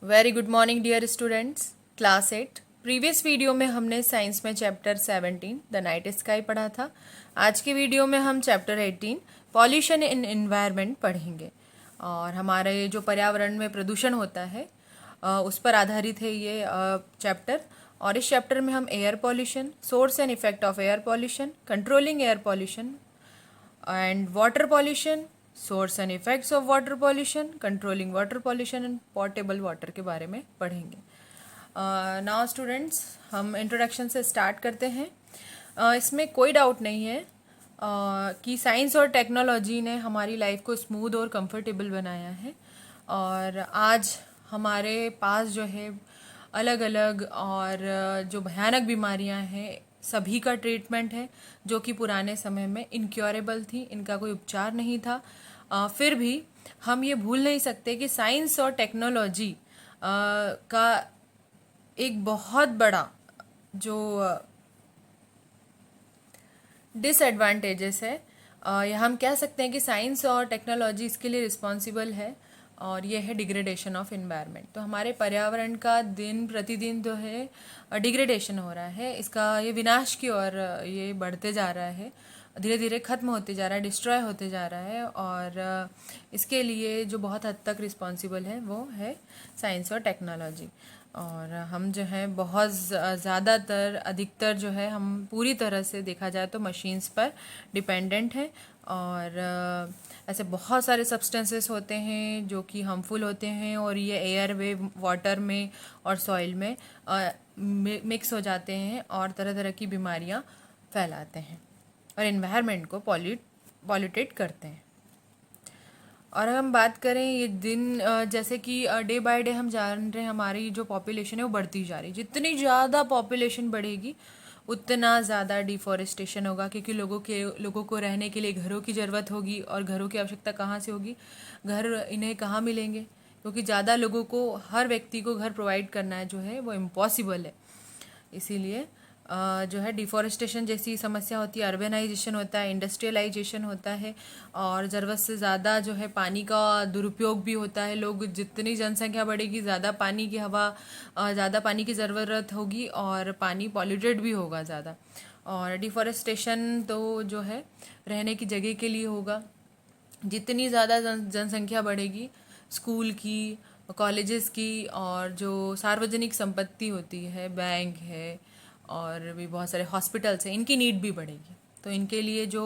Very good morning dear students. Class 8 previous video में हमने science में चैप्टर 17 द नाइट स्काई पढ़ा था। आज की वीडियो में हम चैप्टर 18 पॉल्यूशन इन एनवायरनमेंट पढ़ेंगे और हमारे जो पर्यावरण में प्रदूषण होता है उस पर आधारित है ये चैप्टर। और इस चैप्टर में हम air pollution, source and effect of air pollution, controlling air pollution and water pollution, source and effects of water pollution, controlling water pollution and potable water के बारे में पढ़ेंगे। नाउ स्टूडेंट्स, हम इंट्रोडक्शन से स्टार्ट करते हैं। इसमें कोई डाउट नहीं है कि साइंस और टेक्नोलॉजी ने हमारी लाइफ को स्मूथ और कंफर्टेबल बनाया है और आज हमारे पास जो है अलग अलग और जो भयानक बीमारियां हैं सभी का ट्रीटमेंट है जो कि पुराने समय में इनक्योरेबल थी, इनका कोई उपचार नहीं था। फिर भी हम ये भूल नहीं सकते कि साइंस और टेक्नोलॉजी का एक बहुत बड़ा जो डिसएडवांटेजेस है, या हम कह सकते हैं कि साइंस और टेक्नोलॉजी इसके लिए रिस्पॉन्सिबल है और ये है डिग्रेडेशन ऑफ इन्वायरमेंट। तो हमारे पर्यावरण का दिन प्रतिदिन जो है डिग्रेडेशन हो रहा है, इसका ये विनाश की ओर ये बढ़ते जा रहा है, धीरे धीरे ख़त्म होते जा रहा है, डिस्ट्रॉय होते जा रहा है। और इसके लिए जो बहुत हद तक रिस्पॉन्सिबल है वो है साइंस और टेक्नोलॉजी। और हम जो है बहुत ज़्यादातर अधिकतर जो है हम पूरी तरह से देखा जाए तो मशीन्स पर डिपेंडेंट हैं। और ऐसे बहुत सारे सब्सटेंसेस होते हैं जो कि हार्मफुल होते हैं और ये एयर वे वाटर में और सॉइल में मिक्स हो जाते हैं और तरह तरह की बीमारियां फैलाते हैं और एनवायरनमेंट को पॉल्यूटेट करते हैं। और अगर हम बात करें ये दिन, जैसे कि डे बाय डे हम जान रहे हैं हमारी जो पॉपुलेशन है वो बढ़ती जा रही है। जितनी ज़्यादा पॉपुलेशन बढ़ेगी उतना ज़्यादा डिफॉरेस्टेशन होगा, क्योंकि लोगों को रहने के लिए घरों की ज़रूरत होगी और घरों की आवश्यकता कहाँ से होगी, घर इन्हें कहाँ मिलेंगे, क्योंकि ज़्यादा लोगों को, हर व्यक्ति को घर प्रोवाइड करना है जो है वो इम्पॉसिबल है। इसीलिए जो है डिफॉरेस्टेशन जैसी समस्या होती है, अर्बनाइजेशन होता है, इंडस्ट्रियलाइजेशन होता है और ज़रूरत से ज़्यादा जो है पानी का दुरुपयोग भी होता है। लोग, जितनी जनसंख्या बढ़ेगी ज़्यादा पानी की ज़्यादा पानी की ज़रूरत होगी और पानी पॉल्यूटेड भी होगा ज़्यादा। और डिफॉरेस्टेशन तो जो है रहने की जगह के लिए होगा। जितनी ज़्यादा जनसंख्या बढ़ेगी, स्कूल की, कॉलेजेस की और जो सार्वजनिक संपत्ति होती है, बैंक है और भी बहुत सारे हॉस्पिटल्स हैं, इनकी नीड भी बढ़ेगी। तो इनके लिए जो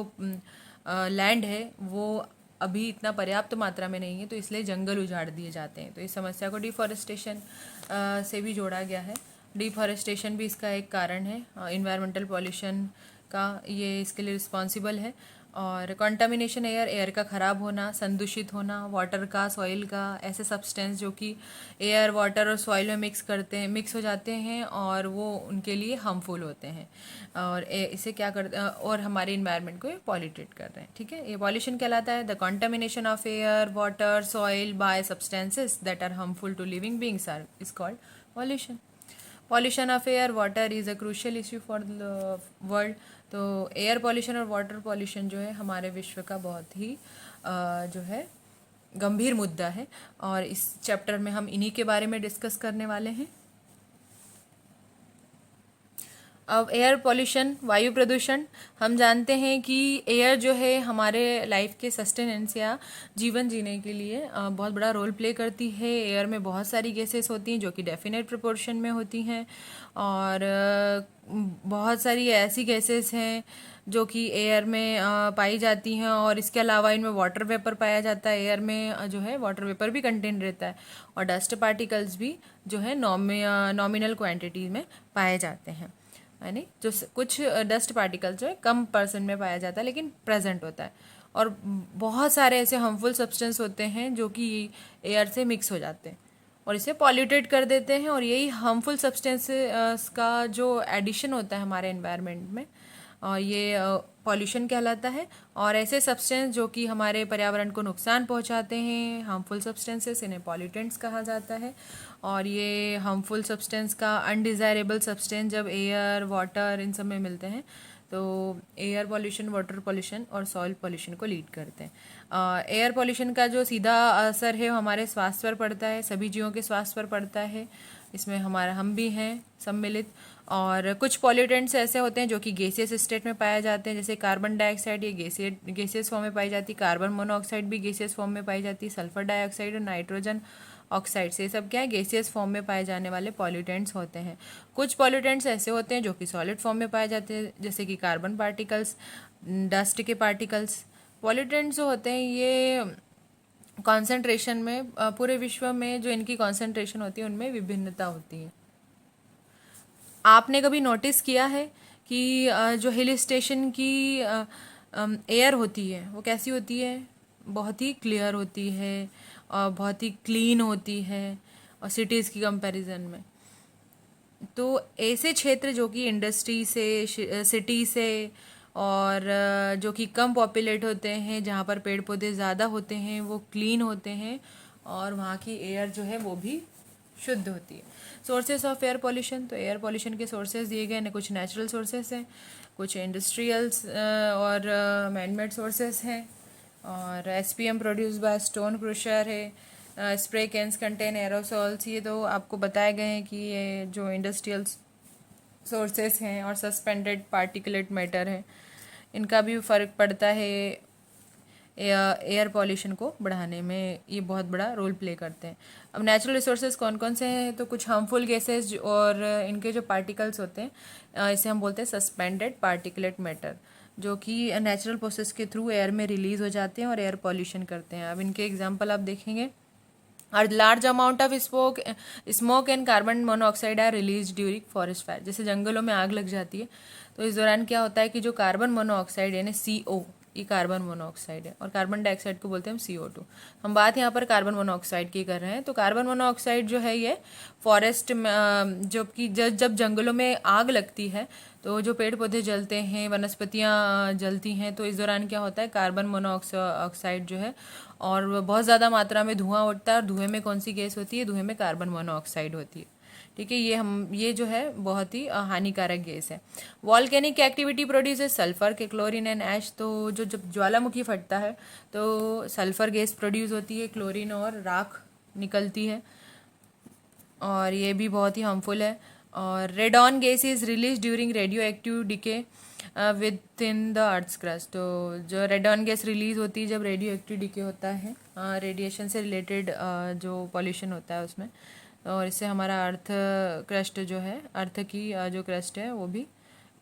लैंड है वो अभी इतना पर्याप्त मात्रा में नहीं है, तो इसलिए जंगल उजाड़ दिए जाते हैं। तो इस समस्या को डिफॉरेस्टेशन से भी जोड़ा गया है। डिफॉरेस्टेशन भी इसका एक कारण है, इन्वायरमेंटल पॉल्यूशन का ये इसके लिए रिस्पॉन्सिबल है। और कंटामिनेशन एयर का ख़राब होना, संदूषित होना, वाटर का, सॉइल का, ऐसे सब्सटेंस जो कि एयर, वाटर और सॉइल में मिक्स हो जाते हैं और वो उनके लिए हार्मफुल होते हैं और इसे क्या करते हैं और हमारे इन्वायरमेंट को पॉल्यूटेट कर रहे हैं। ठीक है, ये पॉल्यूशन कहलाता है। The contamination of air, water, soil by substances that are harmful to living beings are is called pollution. Pollution of air water is a crucial issue for the world. तो एयर पॉल्यूशन और water pollution जो है हमारे विश्व का बहुत ही जो है गंभीर मुद्दा है और इस चैप्टर में हम इन्हीं के बारे में डिस्कस करने वाले हैं। अब एयर पॉल्यूशन, वायु प्रदूषण, हम जानते हैं कि एयर जो है हमारे लाइफ के सस्टेनेंस या जीवन जीने के लिए बहुत बड़ा रोल प्ले करती है। एयर में बहुत सारी गैसेस होती हैं जो कि डेफिनेट प्रोपोर्शन में होती हैं और बहुत सारी ऐसी गैसेस हैं जो कि एयर में पाई जाती हैं और इसके अलावा इनमें वाटर वेपर पाया जाता है। एयर में जो है वाटर वेपर भी कंटेन रहता है और डस्ट पार्टिकल्स भी जो है नॉमिनल क्वांटिटी में पाए जाते हैं, यानी जो कुछ डस्ट पार्टिकल जो है कम परसेंट में पाया जाता है लेकिन प्रेजेंट होता है। और बहुत सारे ऐसे हार्मफुल सब्सटेंस होते हैं जो कि एयर से मिक्स हो जाते हैं और इसे पॉल्यूटेट कर देते हैं और यही हार्मफुल सब्सटेंसेस का जो एडिशन होता है हमारे एनवायरनमेंट में ये पॉल्यूशन कहलाता है। और ऐसे सब्सटेंस जो कि हमारे पर्यावरण को नुकसान पहुंचाते हैं, हार्मफुल सब्सटेंसेस, इन्हें पॉल्यूटेंट्स कहा जाता है। और ये हार्मफुल सब्सटेंस का अनडिज़ायरेबल सब्सटेंस जब एयर, वाटर इन सब में मिलते हैं तो एयर पॉल्यूशन, वाटर पॉल्यूशन और सॉइल पॉल्यूशन को लीड करते हैं। एयर पॉल्यूशन का जो सीधा असर है वो हमारे स्वास्थ्य पर पड़ता है, सभी जीवों के स्वास्थ्य पर पड़ता है, इसमें हमारा हम भी हैं सम्मिलित। और कुछ पॉल्यूटेंट्स ऐसे होते हैं जो कि गैसियस स्टेट में पाए जाते हैं, जैसे कार्बन डाइऑक्साइड, ये गैसियस फॉर्म में पाई जाती है। कार्बन मोनोऑक्साइड भी गैसियस फॉर्म में पाई जाती है। सल्फर डाइऑक्साइड और नाइट्रोजन ऑक्साइड्स, ये सब क्या है, गैसियस फॉर्म में पाए जाने वाले पॉल्यूटेंट्स होते हैं। कुछ पॉल्यूटेंट्स ऐसे होते हैं जो कि सॉलिड फॉर्म में पाए जाते हैं, जैसे कि कार्बन पार्टिकल्स, डस्ट के पार्टिकल्स। पॉल्यूटेंट्स जो होते हैं ये कॉन्सेंट्रेशन में पूरे विश्व में जो इनकी कॉन्सेंट्रेशन होती है उनमें विभिन्नता होती है। आपने कभी नोटिस किया है कि जो हिल स्टेशन की एयर होती है वो कैसी होती है? बहुत ही क्लियर होती है और बहुत ही क्लीन होती है और सिटीज़ की कंपैरिजन में। तो ऐसे क्षेत्र जो कि इंडस्ट्री से, सिटी से और जो कि कम पॉपुलेट होते हैं, जहाँ पर पेड़ पौधे ज़्यादा होते हैं, वो क्लीन होते हैं और वहाँ की एयर जो है वो भी शुद्ध होती है। सोर्सेस ऑफ एयर पॉल्यूशन, तो एयर पॉल्यूशन के सोर्सेज दिए गए हैं, कुछ नेचुरल सोर्सेस हैं, कुछ इंडस्ट्रियल्स और मैनमेड सोर्सेस हैं। और SPM produce by stone Cruiser है। स्प्रे कैंस कंटेन एरोसॉल्स, ये तो आपको बताए गए हैं कि ये जो इंडस्ट्रियल सोर्सेस हैं। और सस्पेंडेड पार्टिकुलेट मैटर है, इनका भी फ़र्क पड़ता है एयर पॉल्यूशन को बढ़ाने में, ये बहुत बड़ा रोल प्ले करते हैं। अब नेचुरल रिसोर्सेज कौन कौन से हैं? तो कुछ हार्मफुल गैसेज और इनके जो पार्टिकल्स होते हैं इसे हम बोलते हैं सस्पेंडेड पार्टिकुलेट मैटर, जो कि नेचुरल प्रोसेस के थ्रू एयर में रिलीज हो जाते हैं और एयर पॉल्यूशन करते हैं। अब इनके एग्जांपल आप देखेंगे, और large amount of smoke and carbon monoxide are release during forest fire. जैसे जंगलों में आग लग जाती है तो इस दौरान क्या होता है कि जो कार्बन मोनोऑक्साइड यानी CO, ये कार्बन मोनोऑक्साइड है, और कार्बन डाइऑक्साइड को बोलते हैं हम CO2। हम बात यहाँ पर कार्बन मोनोऑक्साइड की कर रहे हैं। तो कार्बन मोनोऑक्साइड जो है ये फॉरेस्ट में जो कि जब जंगलों में आग लगती है तो जो पेड़ पौधे जलते हैं, वनस्पतियाँ जलती हैं, तो इस दौरान क्या होता है, कार्बन मोनोऑक्साइड जो है और बहुत ज़्यादा मात्रा में धुआं उठता है। और धुएं में कौन सी गैस होती है? धुएं में कार्बन मोनोऑक्साइड होती है। ठीक है, ये जो है बहुत ही हानिकारक गैस है। वॉल्केनिक एक्टिविटी प्रोड्यूसेस सल्फर के क्लोरीन एंड ऐश, तो जब ज्वालामुखी फटता है तो सल्फर गैस प्रोड्यूस होती है, क्लोरीन और राख निकलती है, और ये भी बहुत ही हार्मफुल है। और radon gas is release during radioactive decay within the earth's crust. तो जो रेडॉन गैस रिलीज होती है जब रेडियो एक्टिव डिके होता है, रेडिएशन से रिलेटेड जो पॉल्यूशन होता है उसमें, और इससे हमारा अर्थ क्रस्ट जो है, अर्थ की जो क्रस्ट है वो भी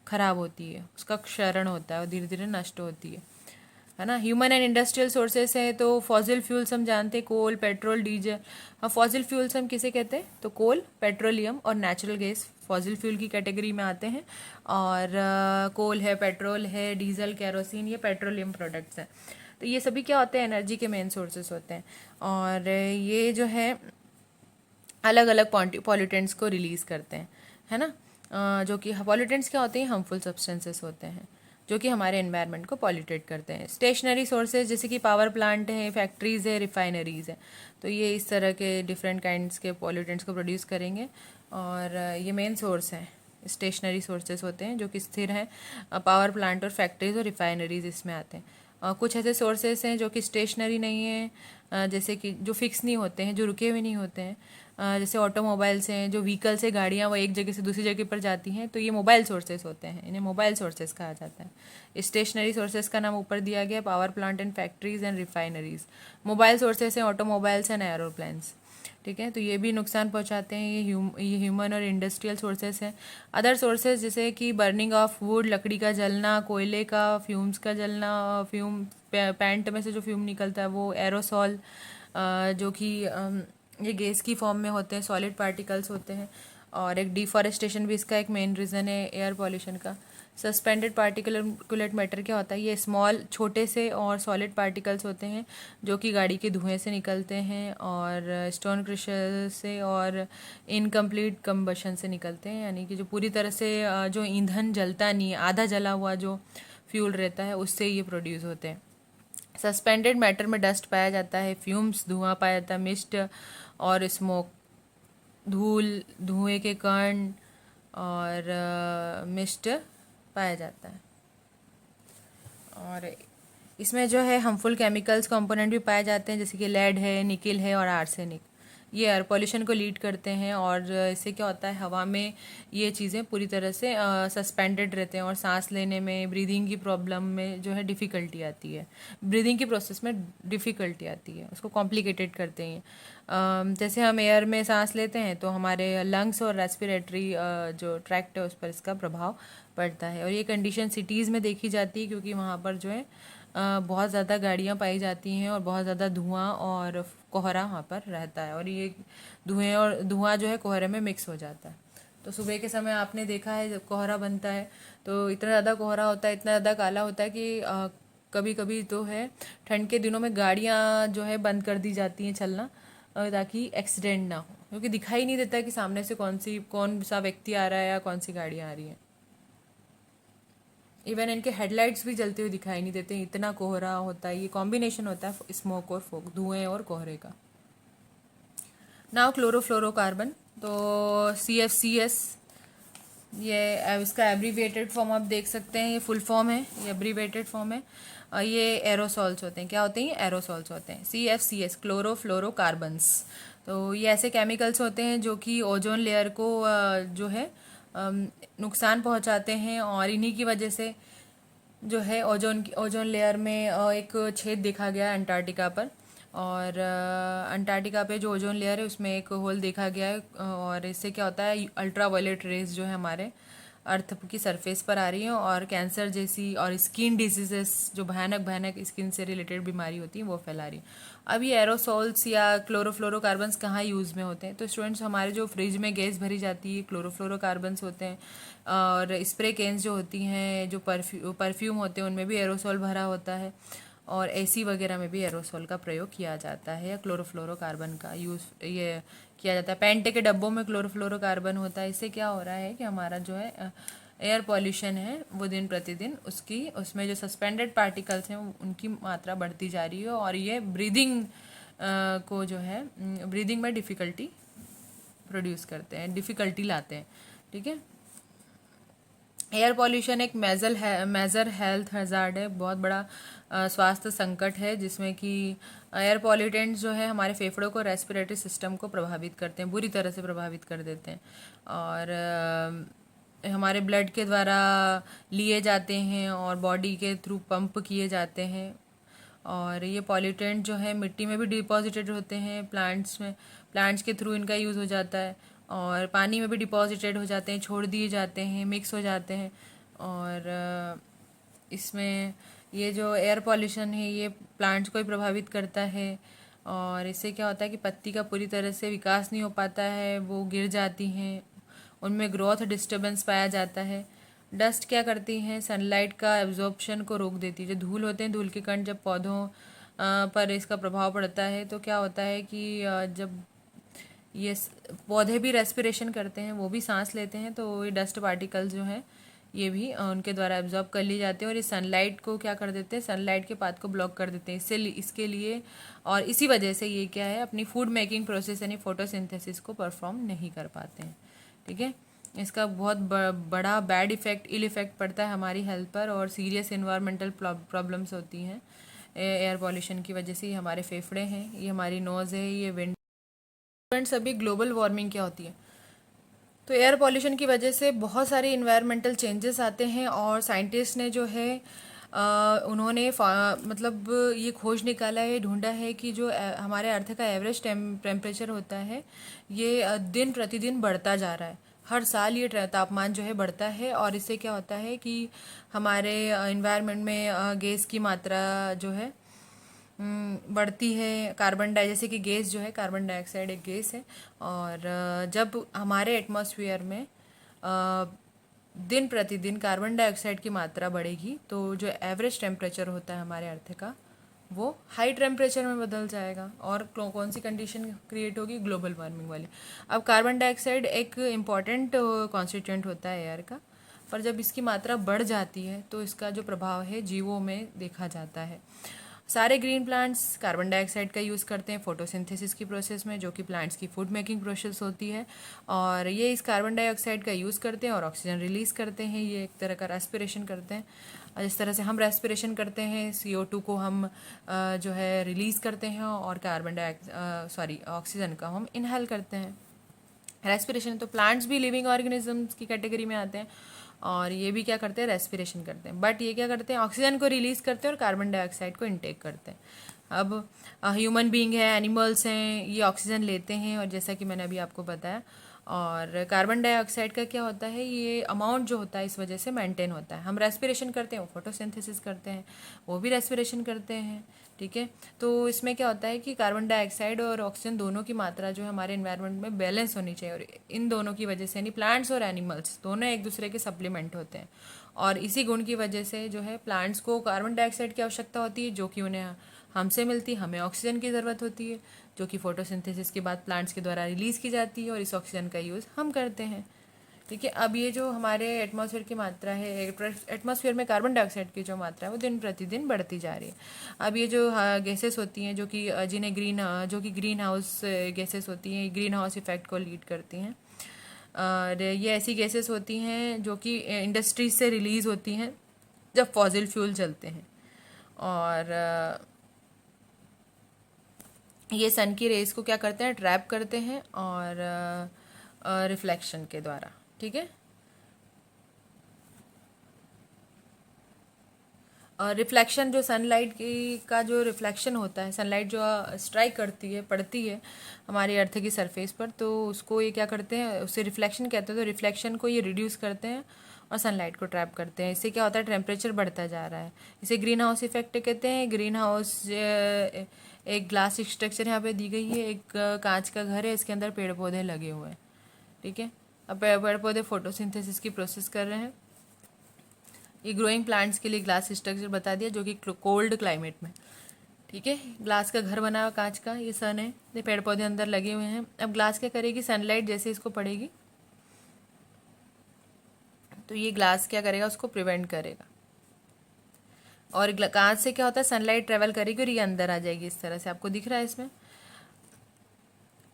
खराब होती है, उसका क्षरण होता है और धीरे धीरे नष्ट होती है ना। ह्यूमन एंड इंडस्ट्रियल सोर्सेस है, तो फॉसिल फ्यूल्स हम जानते हैं, कोल, पेट्रोल, डीजल। हाँ, फॉसिल फ्यूल्स हम किसे कहते हैं? तो कोल, पेट्रोलियम और नेचुरल गैस फॉसिल फ्यूल की कैटेगरी में आते हैं। और कोल है, पेट्रोल है, डीजल, केरोसिन, ये पेट्रोलियम प्रोडक्ट्स हैं। तो ये सभी क्या होते हैं? एनर्जी के मेन सोर्सेस होते हैं। और ये जो है अलग अलग पॉल्यूटेंट्स को रिलीज़ करते हैं, है ना। जो कि पॉल्यूटेंट्स क्या होते हैं? हार्मफुल सब्सटेंसेस होते हैं जो कि हमारे एनवायरनमेंट को पॉल्यूटेट करते हैं। स्टेशनरी सोर्सेज जैसे कि पावर प्लांट है, फैक्ट्रीज़ है, रिफाइनरीज़ है, तो ये इस तरह के डिफरेंट काइंड्स के पॉल्यूटेंट्स को प्रोड्यूस करेंगे। और ये मेन सोर्स हैं, स्टेशनरी सोर्सेज होते हैं जो कि स्थिर हैं। पावर प्लांट और फैक्ट्रीज और रिफाइनरीज इसमें आते हैं। कुछ ऐसे सोर्सेज हैं जो कि स्टेशनरी नहीं है, जैसे कि जो फिक्स नहीं होते हैं, जो रुके हुए नहीं होते हैं, जैसे ऑटोमोबाइल्स हैं, जो व्हीकल्स है, गाड़ियाँ, वो एक जगह से दूसरी जगह पर जाती हैं, तो ये मोबाइल सोर्सेज होते हैं, इन्हें मोबाइल सोर्सेज कहा जाता है। स्टेशनरी सोर्सेज का नाम ऊपर दिया गया, power plant and factories and refineries. Mobile sources हैं ऑटोमोबाइल्स एंड एरोप्लेन्स। ठीक है, तो ये भी नुकसान पहुंचाते हैं, ये ह्यूमन और इंडस्ट्रियल सोर्सेस हैं। अदर सोर्सेज जैसे कि बर्निंग ऑफ वुड, लकड़ी का जलना, कोयले का फ्यूम्स का जलना, फ्यूम पैंट में से जो फ्यूम निकलता है वो एरोसॉल, जो कि ये गैस की फॉर्म में होते हैं, सॉलिड पार्टिकल्स होते हैं। और एक डिफॉरेस्टेशन भी इसका एक मेन रीज़न है एयर पॉल्यूशन का। सस्पेंडेड पार्टिकुलेट मैटर क्या होता है? ये स्मॉल, छोटे से और सॉलिड पार्टिकल्स होते हैं जो कि गाड़ी के धुएं से निकलते हैं और स्टोन क्रशर से और इनकम्प्लीट कम्बशन से निकलते हैं, यानी कि जो पूरी तरह से जो ईंधन जलता नहीं है, आधा जला हुआ जो फ्यूल रहता है, उससे ये प्रोड्यूस होते हैं। सस्पेंडेड मैटर में डस्ट पाया जाता है, फ्यूम्स, धुआं पाया जाता है, मिस्ट और स्मोक, धूल, धुएं के कण और मिस्ट पाया जाता है। और इसमें जो है हार्मफुल केमिकल्स कंपोनेंट भी पाए जाते हैं, जैसे कि लेड है, निकिल है और आर्सेनिक। ये एयर पॉल्यूशन को लीड करते हैं और इससे क्या होता है, हवा में ये चीज़ें पूरी तरह से सस्पेंडेड रहते हैं और सांस लेने में, ब्रीदिंग की प्रॉब्लम में जो है डिफ़िकल्टी आती है, ब्रीदिंग की प्रोसेस में डिफ़िकल्टी आती है, उसको कॉम्प्लिकेटेड करते हैं। जैसे हम एयर में सांस लेते हैं तो हमारे लंग्स और रेस्पिरेटरी जो ट्रैक्ट है उस पर इसका प्रभाव पड़ता है। और ये कंडीशन सिटीज़ में देखी जाती है क्योंकि वहाँ पर जो है बहुत ज़्यादा गाड़ियाँ पाई जाती हैं और बहुत ज़्यादा धुआं और कोहरा वहाँ पर रहता है, और ये धुआं जो है कोहरे में मिक्स हो जाता है। तो सुबह के समय आपने देखा है जब कोहरा बनता है तो इतना ज़्यादा कोहरा होता है, इतना ज़्यादा काला होता है कि कभी कभी तो है ठंड के दिनों में गाड़ियाँ जो है बंद कर दी जाती हैं चलना, ताकि एक्सीडेंट ना हो, क्योंकि दिखाई नहीं देता कि सामने से कौन सा व्यक्ति आ रहा है या कौन सी गाड़ियाँ आ रही हैं। इवन इनके हेडलाइट्स भी जलते हुए दिखाई नहीं देते, इतना कोहरा होता है। ये कॉम्बिनेशन होता है स्मोक और फोक, धुएं और कोहरे का। नाउ क्लोरोफ्लोरोकार्बन, तो CFCS, ये इसका एब्रीविएटेड फॉर्म आप देख सकते हैं, ये फुल फॉर्म है, ये एब्रीविएटेड फॉर्म है। ये एरोसॉल्स होते हैं, क्या होते हैं, ये एरोसॉल्स होते हैं। CFCS क्लोरोफ्लोरोकार्बन्स, तो ये ऐसे केमिकल्स होते हैं जो कि ओजोन लेयर को जो है नुकसान पहुंचाते हैं, और इन्हीं की वजह से जो है ओजोन लेयर में एक छेद देखा गया है अंटार्कटिका पर, और अंटार्कटिका पे जो ओजोन लेयर है उसमें एक होल देखा गया है, और इससे क्या होता है, अल्ट्रा वायलेट रेज जो है हमारे अर्थ की सरफेस पर आ रही है और कैंसर जैसी और स्किन डिजीजेस, जो भयानक भयानक स्किन से रिलेटेड बीमारी होती है, वो फैला रही है। अब ये एरोसोल्स या क्लोरोफ्लोरोकार्बन्स कहाँ यूज़ में होते हैं, तो स्टूडेंट्स हमारे जो फ्रिज में गैस भरी जाती है क्लोरोफ्लोरोकार्बन्स होते हैं, और स्प्रे कैंस जो होती हैं, जो परफ्यूम होते हैं, उनमें भी एरोसोल भरा होता है, और AC वगैरह में भी एरोसोल का प्रयोग किया जाता है, या क्लोरोफ्लोरोकार्बन का यूज़ ये किया जाता है। पेंटे के डब्बों में क्लोरोफ्लोरोकार्बन होता है। इससे क्या हो रहा है कि हमारा जो है एयर पॉल्यूशन है वो दिन प्रतिदिन उसमें जो सस्पेंडेड पार्टिकल्स हैं उनकी मात्रा बढ़ती जा रही है, और ये ब्रीदिंग को जो है ब्रीदिंग में डिफ़िकल्टी प्रोड्यूस करते हैं, डिफ़िकल्टी लाते हैं। ठीक है, एयर पॉल्यूशन एक मेजर हेल्थ हैज़ार्ड है, बहुत बड़ा स्वास्थ्य संकट है, जिसमें कि एयर पॉल्यूटेंट्स जो है हमारे फेफड़ों को, रेस्पिरेटरी सिस्टम को प्रभावित करते हैं, बुरी तरह से प्रभावित कर देते हैं, और हमारे ब्लड के द्वारा लिए जाते हैं और बॉडी के थ्रू पंप किए जाते हैं, और ये पॉल्यूटेंट जो है मिट्टी में भी डिपॉजिटेड होते हैं, प्लांट्स के थ्रू इनका यूज़ हो जाता है, और पानी में भी डिपॉजिटेड हो जाते हैं, छोड़ दिए जाते हैं, मिक्स हो जाते हैं। और इसमें ये जो एयर पॉल्यूशन है ये प्लांट्स को ही प्रभावित करता है, और इससे क्या होता है कि पत्ती का पूरी तरह से विकास नहीं हो पाता है, वो गिर जाती हैं, उनमें ग्रोथ डिस्टर्बेंस पाया जाता है। डस्ट क्या करती हैं, सनलाइट का एब्जॉर्प्शन को रोक देती है। जो धूल होते हैं, धूल के कण जब पौधों पर इसका प्रभाव पड़ता है तो क्या होता है कि जब ये पौधे भी रेस्पिरेशन करते हैं, वो भी सांस लेते हैं, तो ये डस्ट पार्टिकल्स जो हैं ये भी उनके द्वारा एब्जॉर्ब कर ली जाते हैं, और ये सनलाइट को क्या कर देते हैं, सनलाइट के पाथ को ब्लॉक कर देते हैं। इसके लिए और इसी वजह से ये क्या है, अपनी फूड मेकिंग प्रोसेस यानी फोटोसिंथेसिस को परफॉर्म नहीं कर पाते हैं। ठीक है, इसका बहुत बड़ा बैड इफेक्ट, इल इफेक्ट पड़ता है हमारी हेल्थ पर, और सीरियस इन्वायरमेंटल प्रॉब्लम्स होती हैं एयर पॉल्यूशन की वजह से। ये हमारे फेफड़े हैं, ये हमारी नोज़ है, ये विंड। सभी ग्लोबल वार्मिंग क्या होती है, तो एयर पॉल्यूशन की वजह से बहुत सारे इन्वायरमेंटल चेंजेस आते हैं, और साइंटिस्ट ने जो है उन्होंने मतलब ये खोज निकाला है, ढूंढा है कि जो हमारे अर्थ का एवरेज टेम्परेचर होता है ये दिन प्रतिदिन बढ़ता जा रहा है। हर साल ये तापमान जो है बढ़ता है, और इससे क्या होता है कि हमारे इन्वायरमेंट में गैस की मात्रा जो है बढ़ती है। जैसे कि गैस जो है, कार्बन डाइऑक्साइड एक गैस है, और जब हमारे एटमॉस्फेयर में दिन प्रतिदिन कार्बन डाइऑक्साइड की मात्रा बढ़ेगी तो जो एवरेज टेम्परेचर होता है हमारे अर्थ का वो हाई टेम्परेचर में बदल जाएगा, और कौन सी कंडीशन क्रिएट होगी, ग्लोबल वार्मिंग वाली। अब कार्बन डाइऑक्साइड एक इम्पॉर्टेंट कॉन्स्टिट्यूएंट होता है एयर का, पर जब इसकी मात्रा बढ़ जाती है तो इसका जो प्रभाव है जीवों में देखा जाता है। सारे ग्रीन प्लांट्स कार्बन डाइऑक्साइड का यूज़ करते हैं फोटोसिंथेसिस की प्रोसेस में, जो कि प्लांट्स की फूड मेकिंग प्रोसेस होती है, और ये इस कार्बन डाइऑक्साइड का यूज़ करते हैं और ऑक्सीजन रिलीज़ करते हैं। ये एक तरह का रेस्पिरेशन करते हैं। जिस तरह से हम रेस्पिरेशन करते हैं, CO2 को हम जो है रिलीज़ करते हैं, और ऑक्सीजन का हम इनहेल करते हैं। रेस्पिरेशन, तो प्लांट्स भी लिविंग ऑर्गेनिजम्स की कैटेगरी में आते हैं, और ये भी क्या करते हैं, रेस्पिरेशन करते हैं। बट ये क्या करते हैं, ऑक्सीजन को रिलीज़ करते हैं और कार्बन डाइऑक्साइड को इनटेक करते हैं। अब ह्यूमन बीइंग है, एनिमल्स हैं, ये ऑक्सीजन लेते हैं, और जैसा कि मैंने अभी आपको बताया, और कार्बन डाइऑक्साइड का क्या होता है, ये अमाउंट जो होता है इस वजह से मेंटेन होता है। हम रेस्पिरेशन करते हैं, वो फोटोसिंथेसिस करते हैं, वो भी रेस्पिरेशन करते हैं, ठीक है। तो इसमें क्या होता है कि कार्बन डाइऑक्साइड और ऑक्सीजन दोनों की मात्रा जो है हमारे एनवायरनमेंट में बैलेंस होनी चाहिए, और इन दोनों की वजह से, यानी प्लांट्स और एनिमल्स दोनों एक दूसरे के सप्लीमेंट होते हैं, और इसी गुण की वजह से जो है प्लांट्स को कार्बन डाइऑक्साइड की आवश्यकता होती है, जो कि उन्हें हमसे मिलती है, हमें ऑक्सीजन की ज़रूरत होती है, जो कि फोटोसिंथेसिस के बाद प्लांट्स के द्वारा रिलीज़ की जाती है, और इस ऑक्सीजन का यूज़ हम करते हैं, ठीक है। अब ये जो हमारे एटमॉस्फेयर की मात्रा है, एटमॉस्फेयर में कार्बन डाइऑक्साइड की जो मात्रा है वो दिन प्रतिदिन बढ़ती जा रही है। अब ये जो गैसेस होती हैं, जो कि ग्रीन हाउस गैसेस होती हैं, ग्रीन हाउस इफेक्ट को लीड करती हैं, और ये ऐसी गैसेस होती हैं जो कि इंडस्ट्रीज से रिलीज़ होती हैं जब फॉसिल फ्यूल चलते हैं, और ये सन की रेस को क्या करते हैं, ट्रैप करते हैं, और रिफ्लेक्शन के द्वारा, ठीक है। रिफ्लेक्शन, जो सनलाइट की का जो रिफ्लेक्शन होता है, सनलाइट जो स्ट्राइक करती है, पड़ती है हमारी अर्थ की सरफेस पर, तो उसको ये क्या करते हैं, उसे रिफ्लेक्शन कहते हैं। तो रिफ्लेक्शन को ये रिड्यूस करते हैं और सनलाइट को ट्रैप करते हैं। इससे क्या होता है, टेम्परेचर बढ़ता जा रहा है। इसे ग्रीन हाउस इफेक्ट कहते हैं। ग्रीन हाउस एक ग्लास स्ट्रक्चर यहाँ पे दी गई है, एक कांच का घर है, इसके अंदर पेड़ पौधे लगे हुए हैं, ठीक है। अब पेड़ पौधे फोटोसिंथेसिस की प्रोसेस कर रहे हैं। ये ग्रोइंग प्लांट्स के लिए ग्लास स्ट्रक्चर बता दिया, जो कि कोल्ड क्लाइमेट में, ठीक है, ग्लास का घर बना हुआ कांच का, ये सन है, ये पेड़ पौधे अंदर लगे हुए हैं। अब ग्लास क्या करेगी, सनलाइट जैसे इसको पड़ेगी तो ये ग्लास क्या करेगा, उसको प्रिवेंट करेगा, और कांच से क्या होता है, सनलाइट ट्रेवल करेगी और ये अंदर आ जाएगी, इस तरह से आपको दिख रहा है इसमें।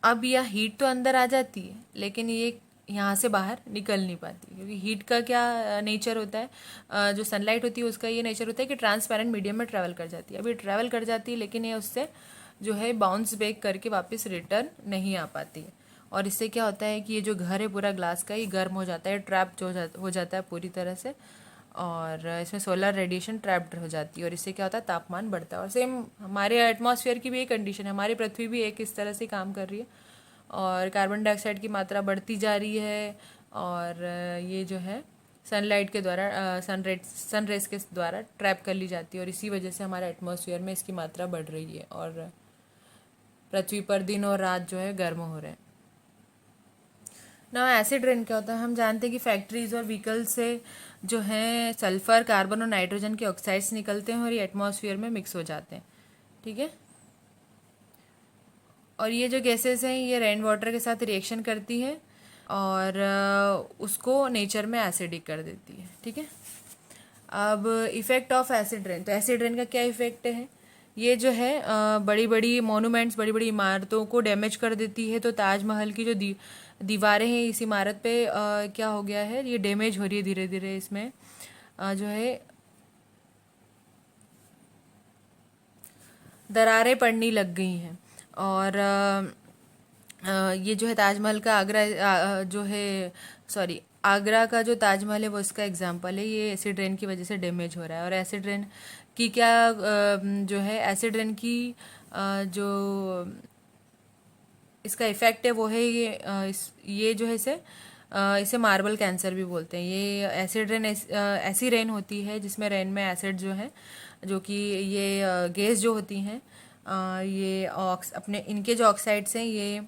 अब यह हीट तो अंदर आ जाती है, लेकिन ये यहाँ से बाहर निकल नहीं पाती, क्योंकि हीट का क्या नेचर होता है, जो सनलाइट होती है उसका ये नेचर होता है कि ट्रांसपेरेंट मीडियम में ट्रैवल कर जाती है। अभी ट्रैवल कर जाती है, लेकिन ये उससे जो है बाउंस बैक करके वापस रिटर्न नहीं आ पाती है, और इससे क्या होता है कि ये जो घर है पूरा ग्लास का, ये गर्म हो जाता है, ट्रैप हो जाता है पूरी तरह से, और इसमें सोलर रेडिएशन ट्रैप्ड हो जाती है, और इससे क्या होता है, तापमान बढ़ता है। और सेम हमारे एटमॉस्फेयर की भी एक कंडीशन है, हमारी पृथ्वी भी एक इस तरह से काम कर रही है, और कार्बन डाइऑक्साइड की मात्रा बढ़ती जा रही है, और ये जो है सनलाइट के द्वारा सन रेस के द्वारा ट्रैप कर ली जाती है, और इसी वजह से हमारे एटमॉस्फेयर में इसकी मात्रा बढ़ रही है, और पृथ्वी पर दिन और रात जो है गर्म हो रहे हैं ना। एसिड रेन क्या होता है, हम जानते हैं कि फैक्ट्रीज और व्हीकल से जो है सल्फर, कार्बन और नाइट्रोजन के ऑक्साइड्स निकलते हैं, और ये एटमॉस्फेयर में मिक्स हो जाते हैं, ठीक है। और ये जो गैसेस हैं, ये रेन वाटर के साथ रिएक्शन करती हैं, और उसको नेचर में एसिडिक कर देती है, ठीक है। अब इफ़ेक्ट ऑफ एसिड रेन, तो एसिड रेन का क्या इफ़ेक्ट है, ये जो है बड़ी बड़ी मोनूमेंट्स, बड़ी बड़ी इमारतों को डैमेज कर देती है। तो ताजमहल की जो दीवारें हैं इस इमारत पे क्या हो गया है, ये डैमेज हो रही है धीरे धीरे, इसमें जो है दरारें पड़नी लग गई हैं, और ये जो है ताजमहल का जो है आगरा का जो ताजमहल है वो इसका एग्जाम्पल है। ये एसिड रेन की वजह से डैमेज हो रहा है, और एसिड रेन की क्या जो है एसिड रेन की जो इसका इफ़ेक्ट है वो है ये जो है इसे मार्बल कैंसर भी बोलते हैं। ये एसिड रेन ऐसी रेन होती है जिसमें रेन में एसिड जो है, जो कि ये गैस जो होती हैं, ये अपने इनके जो ऑक्साइड्स हैं ये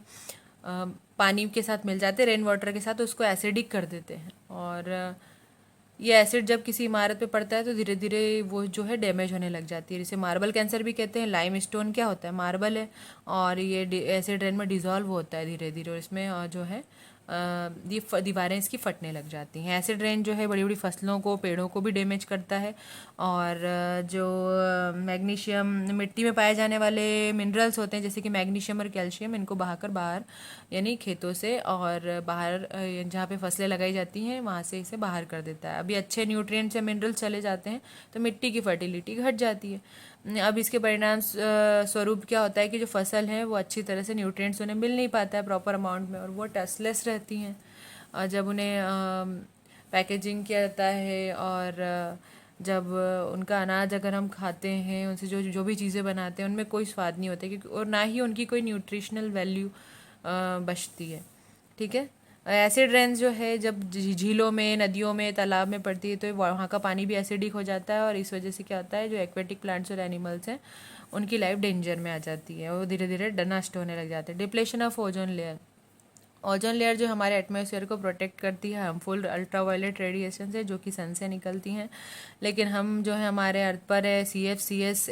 पानी के साथ मिल जाते हैं रेन वाटर के साथ, तो उसको एसिडिक कर देते हैं, और ये एसिड जब किसी इमारत पे पड़ता है तो धीरे धीरे वो जो है डैमेज होने लग जाती है। इसे मार्बल कैंसर भी कहते हैं। लाइम स्टोन क्या होता है, मार्बल है, और ये एसिड रेन में डिज़ोल्व होता है धीरे धीरे, और इसमें जो है ये दीवारें इसकी फटने लग जाती हैं। एसिड रेन जो है बड़ी बड़ी फसलों को, पेड़ों को भी डैमेज करता है। और जो मैग्नीशियम, मिट्टी में पाए जाने वाले मिनरल्स होते हैं जैसे कि मैग्नीशियम और कैल्शियम, इनको बहाकर बाहर यानी खेतों से और बाहर जहाँ पे फसलें लगाई जाती हैं वहाँ से इसे बाहर कर देता है। अभी अच्छे न्यूट्रिएंट्स या मिनरल्स चले जाते हैं तो मिट्टी की फर्टिलिटी घट जाती है। अब इसके परिणाम स्वरूप क्या होता है कि जो फसल है वो अच्छी तरह से न्यूट्रिएंट्स उन्हें मिल नहीं पाता है प्रॉपर अमाउंट में, और वो टेस्टलेस रहती हैं। और जब उन्हें पैकेजिंग किया जाता है और जब उनका अनाज अगर हम खाते हैं, उनसे जो जो भी चीज़ें बनाते हैं उनमें कोई स्वाद नहीं होता, क्योंकि और ना ही उनकी कोई न्यूट्रिशनल वैल्यू बचती है। ठीक है। एसिड रेन्स जो है जब झीलों में, नदियों में, तालाब में पड़ती है तो वहाँ का पानी भी एसिडिक हो जाता है, और इस वजह से क्या होता है जो एक्वेटिक प्लांट्स और एनिमल्स हैं उनकी लाइफ डेंजर में आ जाती है, वो धीरे धीरे नष्ट होने लग जाते हैं। Depletion of ozone layer. Ozone layer जो हमारे एटमॉस्फेयर को प्रोटेक्ट करती है हार्मफुल अल्ट्रावायलेट रेडिएशन से जो कि सन से निकलती हैं, लेकिन हम जो है हमारे अर्थ पर है CFCS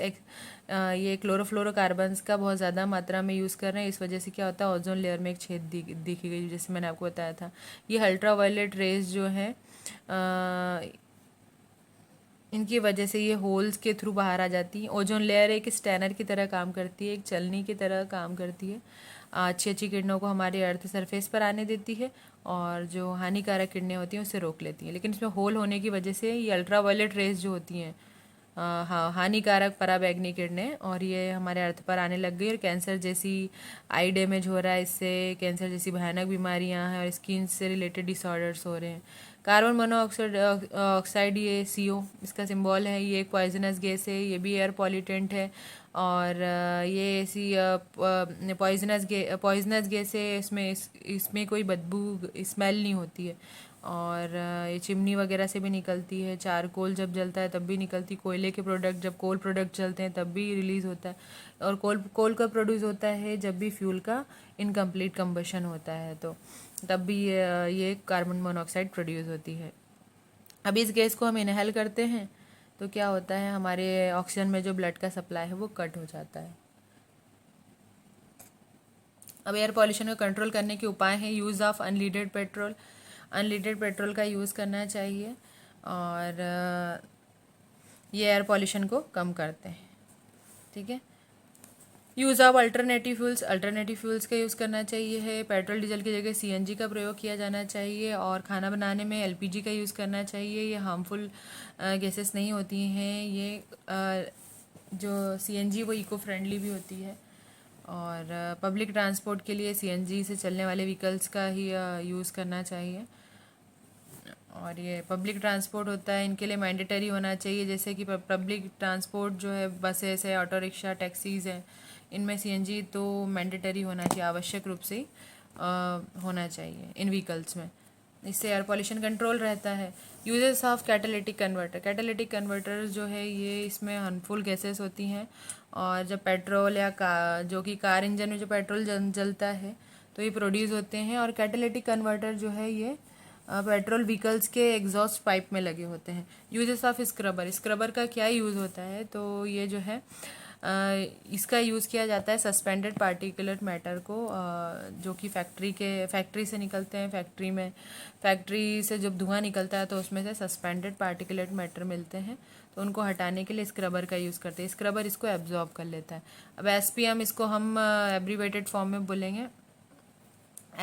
ये क्लोरोफ्लोरोकार्बन्स का बहुत ज़्यादा मात्रा में यूज़ कर रहे हैं। इस वजह से क्या होता है ओजोन लेयर में एक छेद दिखी गई, जैसे मैंने आपको बताया था। ये अल्ट्रावायलेट रेज जो है इनकी वजह से ये होल्स के थ्रू बाहर आ जाती हैं। ओजोन लेयर एक स्टैनर की तरह काम करती है, एक चलनी की तरह काम करती है। अच्छी अच्छी किरणों को हमारे अर्थ सरफेस पर आने देती है और जो हानिकारक किरणें होती हैं उसे रोक लेती हैं। लेकिन इसमें होल होने की वजह से ये अल्ट्रावायलेट रेज जो होती हैं हाँ हानिकारक पराबैंगनी किरणें, और ये हमारे अर्थ पर आने लग गई और कैंसर जैसी आई डैमेज हो रहा है इससे, कैंसर जैसी भयानक बीमारियां हैं और स्किन से रिलेटेड डिसऑर्डर्स हो रहे हैं। कार्बन मोनोऑक्साइड ऑक्साइड ये CO इसका सिंबल है, ये एक पॉइजनस गैस है, ये भी एयर पॉल्यूटेंट है। और ये ऐसी पॉइजनस गैस है, इसमें कोई बदबू स्मेल नहीं होती है, और ये चिमनी वगैरह से भी निकलती है। चारकोल जब जलता है तब भी निकलती, कोयले के प्रोडक्ट जब कोल प्रोडक्ट जलते हैं तब भी रिलीज़ होता है, और कोल का प्रोड्यूस होता है जब भी फ्यूल का इनकम्प्लीट कंबशन होता है, तो तब भी ये कार्बन मोनोऑक्साइड प्रोड्यूस होती है। अब इस गैस को हम इनहेल करते हैं तो क्या होता है हमारे ऑक्सीजन में जो ब्लड का सप्लाई है वो कट हो जाता है। अब एयर पॉल्यूशन को कंट्रोल करने के उपाय हैं यूज़ ऑफ अनलीडेड पेट्रोल का यूज़ करना चाहिए, और ये एयर पॉल्यूशन को कम करते हैं। ठीक है। यूज़ ऑफ अल्टरनेटिव फ्यूल्स का यूज़ करना चाहिए है। पेट्रोल डीजल की जगह CNG का प्रयोग किया जाना चाहिए, और खाना बनाने में LPG का यूज़ करना चाहिए। ये हार्मफुल गैसेस नहीं होती हैं, ये जो CNG वो इको फ्रेंडली भी होती है। और पब्लिक ट्रांसपोर्ट के लिए CNG से चलने वाले व्हीकल्स का ही यूज़ करना चाहिए। और ये पब्लिक ट्रांसपोर्ट होता है इनके लिए मैंडेटरी होना चाहिए, जैसे कि पब्लिक ट्रांसपोर्ट जो है बसेस है, ऑटो रिक्शा, टैक्सीज़ हैं, इनमें CNG तो मैंडेटरी होना चाहिए, आवश्यक रूप से होना चाहिए इन व्हीकल्स में। इससे एयर पॉल्यूशन कंट्रोल रहता है। यूजेस ऑफ कैटालिटिक कन्वर्टर जो है ये इसमें हार्मफुल गैसेस होती हैं, और जब पेट्रोल या जो कि कार इंजन में जो पेट्रोल जलता है तो ये प्रोड्यूस होते हैं। और कैटालिटिक कन्वर्टर जो है ये पेट्रोल व्हीकल्स के एग्जॉस्ट पाइप में लगे होते हैं। यूजेस ऑफ स्क्रबर का क्या यूज़ होता है, तो ये जो है इसका यूज़ किया जाता है सस्पेंडेड पार्टिकुलर मैटर को, जो कि फैक्ट्री से निकलते हैं। फैक्ट्री से जब धुआं निकलता है तो उसमें से सस्पेंडेड पार्टिकुलर मैटर मिलते हैं, तो उनको हटाने के लिए स्क्रबर का यूज़ करते हैं। स्क्रबर इसको एब्जॉर्ब कर लेता है। अब SPM इसको हम एब्रीवेटेड फॉर्म में बोलेंगे।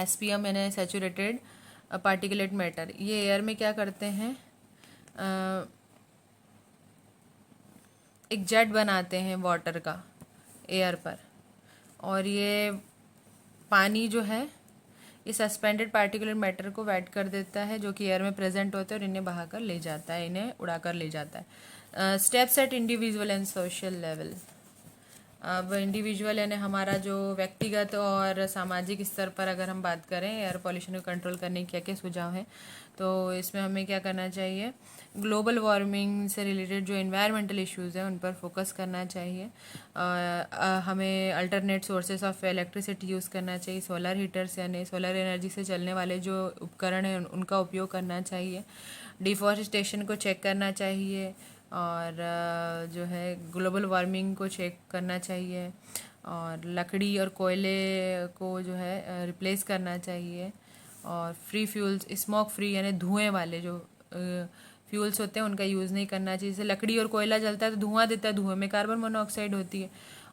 SPM यानी सैचुरेटेड पार्टिकुलेट मैटर। ये एयर में क्या करते हैं एक जेट बनाते हैं वाटर का एयर पर, और ये पानी जो है ये सस्पेंडेड पार्टिकुलर मैटर को वेट कर देता है जो कि एयर में प्रेजेंट होते हैं, और इन्हें बहाकर ले जाता है, इन्हें उड़ाकर ले जाता है। Steps eight individual and social level. अब इंडिविजुअल यानी हमारा जो व्यक्तिगत और सामाजिक स्तर पर अगर हम बात करें एयर पॉल्यूशन को कंट्रोल करने के क्या क्या सुझाव हैं, तो इसमें हमें क्या करना चाहिए, ग्लोबल वार्मिंग से रिलेटेड जो इन्वायरमेंटल इश्यूज़ हैं उन पर फोकस करना चाहिए। हमें alternate sources of electricity use करना चाहिए, सोलर हीटर्स यानी सोलर एनर्जी से चलने वाले जो उपकरण हैं उनका उपयोग करना चाहिए। डिफॉरेस्टेशन को चेक करना चाहिए, और जो है ग्लोबल वार्मिंग को चेक करना चाहिए, और लकड़ी और कोयले को जो है रिप्लेस करना चाहिए, और फ्री फ्यूल्स, स्मोक फ्री यानी धुएं वाले जो फ्यूल्स होते हैं उनका यूज़ नहीं करना चाहिए। जैसे लकड़ी और कोयला जलता है तो धुआं देता है, धुएं में कार्बन मोनोऑक्साइड होती है।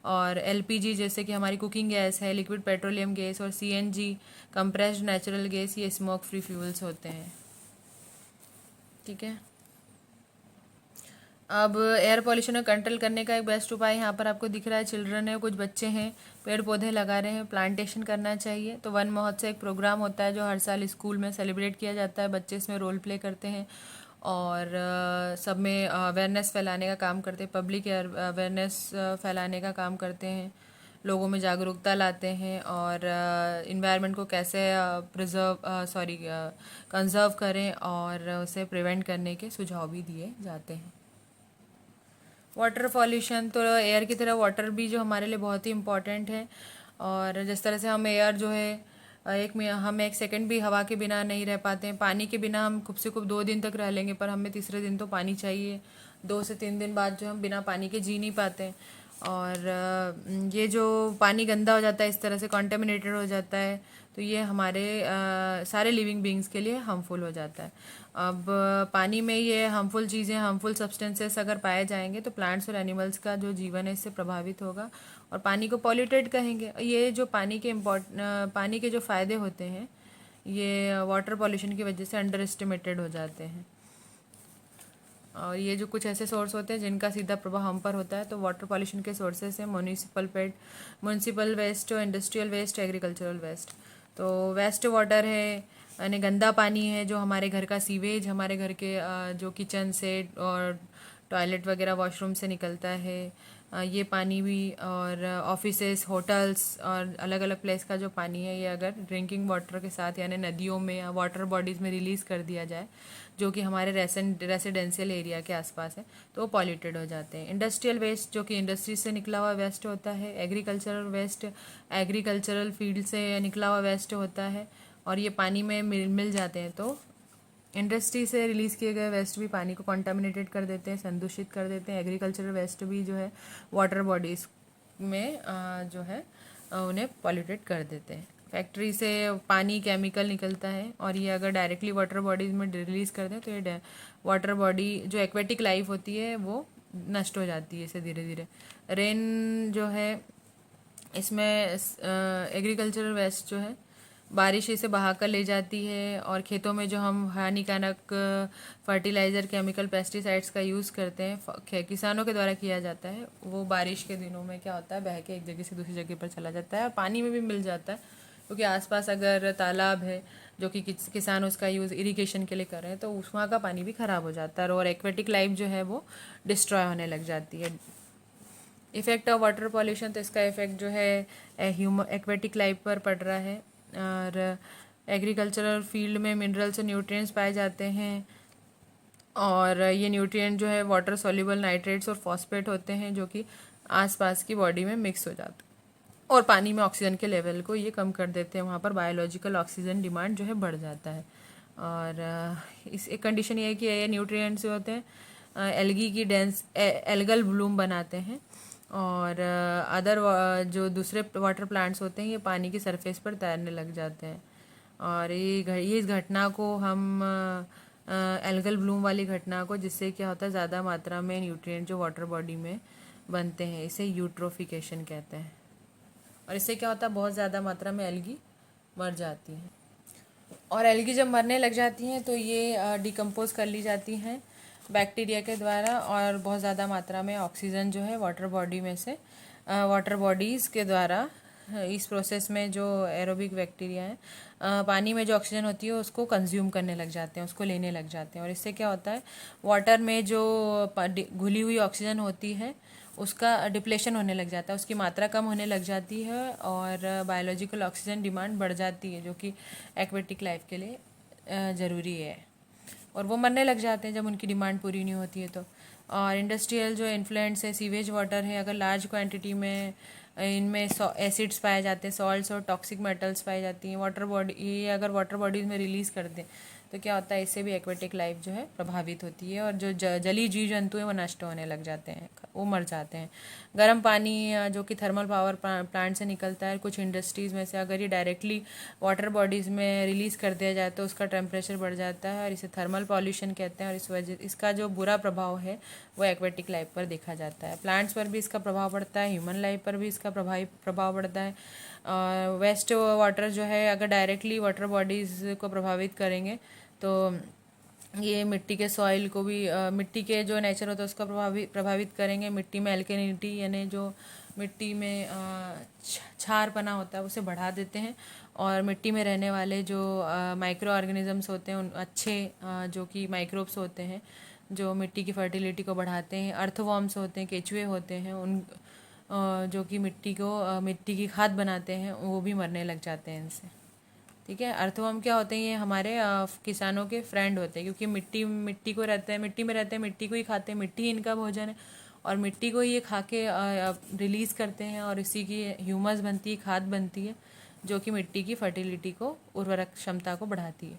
और एलपीजी जैसे कि हमारी कुकिंग गैस है, लिक्विड पेट्रोलियम गैस, और सीएनजी कंप्रेस्ड नेचुरल गैस, ये स्मोक फ्री फ्यूल्स होते हैं। ठीक है। अब एयर पॉल्यूशन को कंट्रोल करने का एक बेस्ट उपाय यहाँ पर आपको दिख रहा है। चिल्ड्रन है, कुछ बच्चे हैं, पेड़ पौधे लगा रहे हैं, प्लांटेशन करना चाहिए। तो वन महोत्सव एक प्रोग्राम होता है जो हर साल स्कूल में सेलिब्रेट किया जाता है। बच्चे इसमें रोल प्ले करते हैं और सब में अवेयरनेस फैलाने का काम करते हैं, पब्लिक अवेयरनेस फैलाने का काम करते हैं, लोगों में जागरूकता लाते हैं और इन्वायरमेंट को कैसे कंजर्व करें और उसे प्रिवेंट करने के सुझाव भी दिए जाते हैं। वाटर पॉल्यूशन तो एयर की तरह वाटर भी जो हमारे लिए बहुत ही इम्पॉर्टेंट है। और जिस तरह से हम एयर जो है हम एक सेकंड भी हवा के बिना नहीं रह पाते हैं। पानी के बिना हम खूब से खूब 2 दिन तक रह लेंगे, पर हमें तीसरे दिन तो पानी चाहिए। 2 से 3 दिन बाद जो हम बिना पानी के जी नहीं पाते हैं। और ये जो पानी गंदा हो जाता है, इस तरह से कॉन्टेमिनेटेड हो जाता है, तो ये हमारे सारे लिविंग बींग्स के लिए हार्मफुल हो जाता है। अब पानी में ये हार्मफुल चीज़ें, हार्मफुल सब्सटेंसेस अगर पाए जाएंगे तो प्लांट्स और एनिमल्स का जो जीवन है इससे प्रभावित होगा और पानी को पॉल्यूटेड कहेंगे। ये जो पानी के जो फ़ायदे होते हैं ये वाटर पॉल्यूशन की वजह से अंडर एस्टिमेटेड हो जाते हैं। और ये जो कुछ ऐसे सोर्स होते हैं जिनका सीधा प्रभाव हम पर होता है, तो वाटर पॉल्यूशन के सोर्सेस हैं municipal waste, industrial waste, agricultural waste. तो वेस्ट वाटर है यानी गंदा पानी है, जो हमारे घर का सीवेज, हमारे घर के जो किचन से और टॉयलेट वगैरह वॉशरूम से निकलता है, ये पानी भी। और ऑफिसेस, होटल्स और अलग अलग प्लेस का जो पानी है, ये अगर ड्रिंकिंग वाटर के साथ यानी नदियों में या वाटर बॉडीज़ में रिलीज़ कर दिया जाए, जो कि हमारे रेसिडेंशियल एरिया के आसपास है, तो वो पॉल्यूटेड हो जाते हैं। इंडस्ट्रियल वेस्ट जो कि इंडस्ट्री से निकला हुआ वेस्ट होता है। एग्रीकल्चरल वेस्ट एग्रीकल्चरल फील्ड से निकला हुआ वेस्ट होता है और ये पानी में मिल जाते हैं। तो इंडस्ट्री से रिलीज़ किए गए वेस्ट भी पानी को कॉन्टामिनेटेड कर देते हैं, संदूषित कर देते हैं। एग्रीकल्चरल वेस्ट भी जो है वाटर बॉडीज़ में जो है उन्हें पॉल्यूटेड कर देते हैं। फैक्ट्री से पानी केमिकल निकलता है और ये अगर डायरेक्टली वाटर बॉडीज़ में रिलीज़ कर दें तो ये वाटर बॉडी जो एक्वेटिक लाइफ होती है वो नष्ट हो जाती है इसे धीरे धीरे। रेन जो है इसमें एग्रीकल्चरल वेस्ट जो है बारिश इसे बहा कर ले जाती है और खेतों में जो हम हानिकारक फर्टिलाइज़र, केमिकल, पेस्टिसाइड्स का यूज़ करते हैं, किसानों के द्वारा किया जाता है, वो बारिश के दिनों में क्या होता है, बह के एक जगह से दूसरी जगह पर चला जाता है और पानी में भी मिल जाता है। क्योंकि आसपास अगर तालाब है जो कि किसान उसका यूज़ इरिगेशन के लिए कर रहे हैं, तो वहाँ का पानी भी ख़राब हो जाता है और एक्वेटिक लाइफ जो है वो डिस्ट्रॉय होने लग जाती है। इफ़ेक्ट ऑफ वाटर पॉल्यूशन, तो इसका इफ़ेक्ट जो है एक्वेटिक लाइफ पर पड़ रहा है। और एग्रीकल्चरल फील्ड में मिनरल्स और न्यूट्रिएंट्स पाए जाते हैं और ये न्यूट्रिएंट जो है वाटर सॉल्युबल नाइट्रेट्स और फॉस्फेट होते हैं जो कि आसपास की बॉडी में मिक्स हो जाते हैं और पानी में ऑक्सीजन के लेवल को ये कम कर देते हैं। वहाँ पर बायोलॉजिकल ऑक्सीजन डिमांड जो है बढ़ जाता है। और इस एक कंडीशन ये है कि ये न्यूट्रिएंट्स जो होते हैं एल्गी की एल्गल ब्लूम बनाते हैं और अदर जो दूसरे वाटर प्लांट्स होते हैं ये पानी की सरफेस पर तैरने लग जाते हैं। और ये इस घटना को हम एल्गल ब्लूम वाली घटना को, जिससे क्या होता है ज़्यादा मात्रा में न्यूट्रिएंट जो वाटर बॉडी में बनते हैं, इसे यूट्रोफिकेशन कहते हैं। और इससे क्या होता है, बहुत ज़्यादा मात्रा में एल्गी मर जाती हैं और एल्गी जब मरने लग जाती हैं तो ये डिकम्पोज कर ली जाती हैं बैक्टीरिया के द्वारा और बहुत ज़्यादा मात्रा में ऑक्सीजन जो है वाटर बॉडी में से वाटर बॉडीज़ के द्वारा इस प्रोसेस में जो एरोबिक बैक्टीरिया हैं पानी में जो ऑक्सीजन होती है उसको कंज्यूम करने लग जाते हैं, उसको लेने लग जाते हैं। और इससे क्या होता है, वाटर में जो घुली हुई ऑक्सीजन होती है उसका डिप्लेशन होने लग जाता है, उसकी मात्रा कम होने लग जाती है और बायोलॉजिकल ऑक्सीजन डिमांड बढ़ जाती है जो कि एक्वेटिक लाइफ के लिए ज़रूरी है और वो मरने लग जाते हैं जब उनकी डिमांड पूरी नहीं होती है तो। और इंडस्ट्रियल जो इन्फ्लुएंस है, सीवेज वाटर है, अगर लार्ज क्वांटिटी में इनमें एसिड्स पाए जाते हैं, सॉल्ट्स और टॉक्सिक मेटल्स पाई जाती हैं, वाटर बॉडी ये अगर वाटर बॉडीज़ में रिलीज़ कर दें तो क्या होता है, इससे भी एक्वेटिक लाइफ जो है प्रभावित होती है और जो जलीय जीव जंतु हैं वो नष्ट होने लग जाते हैं, वो मर जाते हैं। गर्म पानी जो कि थर्मल पावर प्लांट से निकलता है, कुछ इंडस्ट्रीज़ में से अगर ये डायरेक्टली वाटर बॉडीज़ में रिलीज़ कर दिया जाए तो उसका टेम्परेचर बढ़ जाता है और इसे थर्मल पॉल्यूशन कहते हैं, और इस वजह इसका जो बुरा प्रभाव है वो एक्वेटिक लाइफ पर देखा जाता है। प्लांट्स पर भी इसका प्रभाव पड़ता है, ह्यूमन लाइफ पर भी इसका प्रभाव पड़ता है। वेस्ट वाटर जो है अगर डायरेक्टली वाटर बॉडीज़ को प्रभावित करेंगे तो ये मिट्टी के सॉइल को भी मिट्टी के जो नेचर होता है उसका प्रभावित करेंगे। मिट्टी में एल्केनिटी यानी जो मिट्टी में क्षारपना होता है उसे बढ़ा देते हैं, और मिट्टी में रहने वाले जो माइक्रो ऑर्गेनिजम्स होते हैं उन अच्छे जो कि माइक्रोब्स होते हैं जो मिट्टी की फर्टिलिटी को बढ़ाते हैं, अर्थवॉर्म्स होते हैं, केचुए होते हैं, उन जो कि मिट्टी की खाद बनाते हैं, वो भी मरने लग जाते हैं इनसे। ठीक है, अर्थवर्म क्या होते हैं, ये हमारे किसानों के फ्रेंड होते हैं, क्योंकि मिट्टी को रहते हैं, मिट्टी में रहते हैं, मिट्टी को ही खाते हैं, मिट्टी इनका भोजन है और मिट्टी को ये खा के रिलीज़ करते हैं और इसी की ह्यूमस बनती है, खाद बनती है, जो कि मिट्टी की फर्टिलिटी को, उर्वरक क्षमता को बढ़ाती है।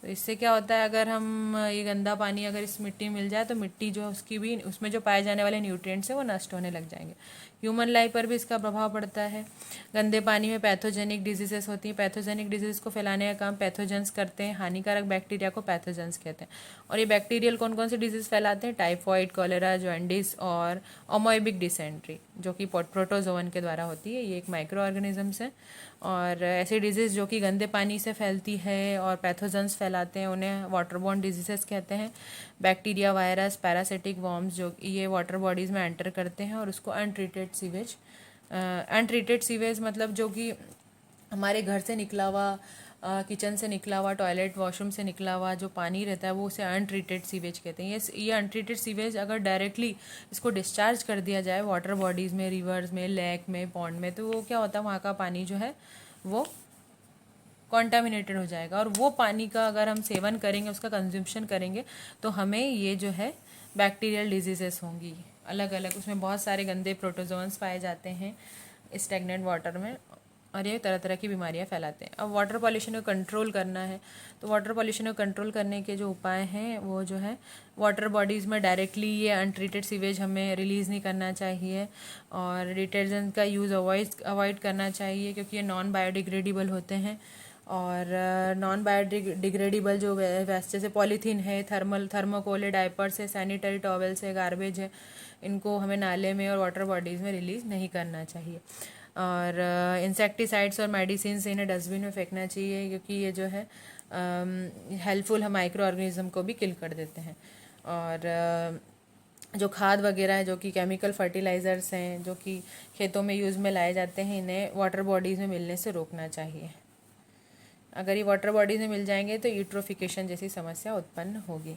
तो इससे क्या होता है, अगर हम ये गंदा पानी अगर इस मिट्टी में मिल जाए तो मिट्टी जो उसकी भी उसमें जो पाए जाने वाले न्यूट्रिएंट्स हैं वो नष्ट होने लग जाएंगे। ह्यूमन लाइफ पर भी इसका प्रभाव पड़ता है। गंदे पानी में पैथोजेनिक डिजीजेस होती हैं, पैथोजेनिक डिजीज को फैलाने का काम पैथोजेंस करते हैं, हानिकारक बैक्टीरिया को पैथोजेंस कहते हैं। और ये बैक्टीरियल कौन कौन से डिजीज़ फैलाते हैं, टाइफॉइड, कॉलेरा, जॉन्डिस और अमोएबिक डिसेंट्री, जो कि प्रोटोजोवन के द्वारा होती है। ये एक माइक्रो ऑर्गेनिजम्स है और ऐसी डिजीज़ जो कि गंदे पानी से फैलती है और पैथोजेंस फैलाते हैं उन्हें वाटरबोर्न डिजीजेस कहते हैं। बैक्टीरिया, वायरस, पैरासिटिक वर्म्स जो ये वाटर बॉडीज़ में एंटर करते हैं और उसको अनट्रीटेड सीवेज मतलब जो कि हमारे घर से निकला हुआ, किचन से निकला हुआ, टॉयलेट वॉशरूम से निकला हुआ जो पानी रहता है वो उसे अनट्रीटेड सीवेज कहते हैं। ये अनट्रीटेड सीवेज अगर डायरेक्टली इसको डिस्चार्ज कर दिया जाए वाटर बॉडीज़ में, रिवर्स में, लेक में, पॉन्ड में, तो वो क्या होता है, वहाँ का पानी जो है वो कॉन्टामिनेटेड हो जाएगा और वो पानी का अगर हम सेवन करेंगे, उसका कंज्यूम्शन करेंगे, तो हमें ये जो है बैक्टीरियल डिजीजेस होंगी अलग अलग। उसमें बहुत सारे गंदे प्रोटोजोन्स पाए जाते हैं स्टैग्नेंट वाटर में और ये तरह तरह की बीमारियां फैलाते हैं। अब वाटर पॉल्यूशन को कंट्रोल करना है, तो वाटर पॉल्यूशन को कंट्रोल करने के जो उपाय हैं वो जो है वाटर बॉडीज़ में डायरेक्टली ये अनट्रीटेड सीवेज हमें रिलीज़ नहीं करना चाहिए और डिटर्जेंट का यूज़ अवॉइड करना चाहिए, क्योंकि ये नॉन बायोडिग्रेडेबल होते हैं। और नॉन बायोडिग्रेडेबल जो वेस्ट जैसे पॉलीथीन है, थर्मोकोल, डायपर्स है, सैनिटरी टॉवेल्स है, गार्बेज है, इनको हमें नाले में और वाटर बॉडीज़ में रिलीज़ नहीं करना चाहिए। और इंसेक्टिसाइड्स और मेडिसिन इन्हें डस्टबिन में फेंकना चाहिए, क्योंकि ये जो है हेल्पफुल माइक्रो ऑर्गेनिज्म को भी किल कर देते हैं। और जो खाद वगैरह है, जो कि केमिकल फर्टिलाइज़र्स हैं, जो कि खेतों में यूज़ में लाए जाते हैं, इन्हें वाटर बॉडीज़ में मिलने से रोकना चाहिए। अगर ये वाटर बॉडीज़ में मिल जाएंगे तो यूट्रोफिकेशन जैसी समस्या उत्पन्न होगी।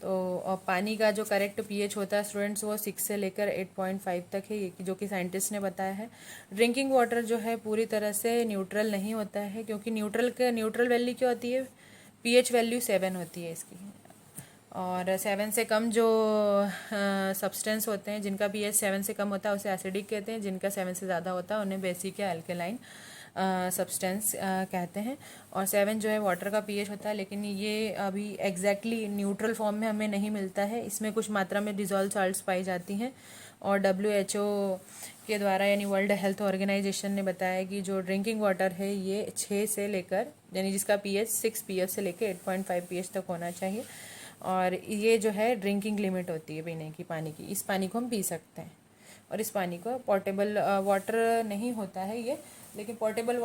तो पानी का जो करेक्ट पीएच होता है स्टूडेंट्स वो 6 से लेकर 8.5 तक है, ये जो कि साइंटिस्ट ने बताया है। ड्रिंकिंग वाटर जो है पूरी तरह से न्यूट्रल नहीं होता है, क्योंकि न्यूट्रल वैल्यू क्या होती है, पीएच वैल्यू 7 होती है इसकी, और 7 से कम जो सब्सटेंस होते हैं जिनका पीएच 7 से कम होता है उसे एसिडिक कहते हैं, जिनका 7 से ज़्यादा होता है उन्हें बेसिक या अल्कलाइन सब्सटेंस कहते हैं। और 7 जो है वाटर का पीएच होता है, लेकिन ये अभी एग्जैक्टली न्यूट्रल फॉर्म में हमें नहीं मिलता है, इसमें कुछ मात्रा में डिजॉल्व सॉल्ट्स पाई जाती हैं। और WHO के द्वारा यानी वर्ल्ड हेल्थ ऑर्गेनाइजेशन ने बताया कि जो ड्रिंकिंग वाटर है ये 6 से लेकर यानी जिसका पीएच 6 पीएच से लेकर 8.5 पीएच तक होना चाहिए, और ये जो है ड्रिंकिंग लिमिट होती है पीने की पानी की। इस पानी को हम पी सकते हैं और इस पानी को पोर्टेबल वाटर नहीं होता है ये, लेकिन पोर्टेबल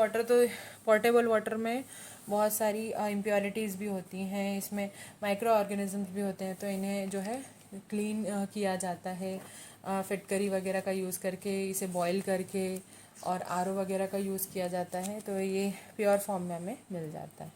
वाटर में बहुत सारी इम्प्योरिटीज़ भी होती हैं, इसमें माइक्रो ऑर्गेनिजम्स भी होते हैं, तो इन्हें जो है क्लीन किया जाता है फिटकरी वगैरह का यूज़ करके, इसे बॉईल करके, और RO वगैरह का यूज़ किया जाता है, तो ये प्योर फॉर्म में हमें मिल जाता है।